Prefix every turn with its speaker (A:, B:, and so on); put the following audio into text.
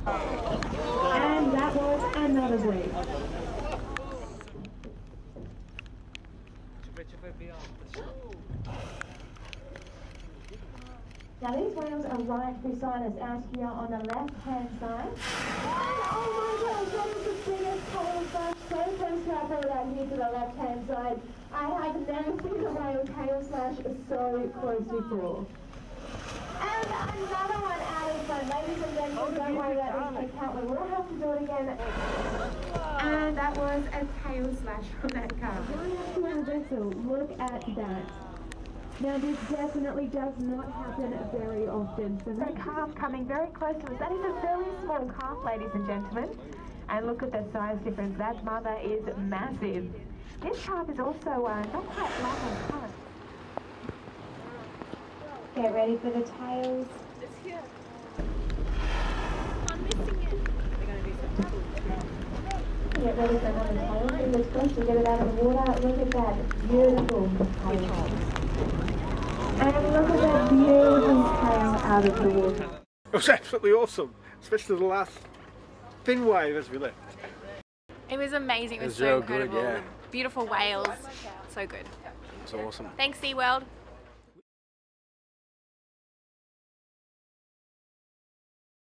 A: And that was another break. Now these whales are right beside us out here on the left-hand side. Oh my gosh, that is the biggest tail slash so close to our boat out here to the left-hand side. I have never seen a whale tail slash so close before. And another one out of front. Ladies and gentlemen, don't worry about this account, we will have to do it again. And that was a tail slash from that car. Look at that. Now this definitely does not happen very often. So that calf coming very close to us. That is a very small calf, ladies and gentlemen. And look at the size difference. That mother is massive. This calf is also not quite flat on front. Get ready for the tails.
B: It's here. I'm missing it. They're going to do some
A: Get ready for another tail. Fingers crossed to get it out of the water. Look at that beautiful tail. And look at that beautiful tail out of the water.
C: It was absolutely awesome, especially the last thin wave as we left.
B: It was amazing. It was so
C: real
B: incredible.
C: good, yeah.
B: Beautiful whales. So good.
C: It was awesome.
B: Thanks, SeaWorld.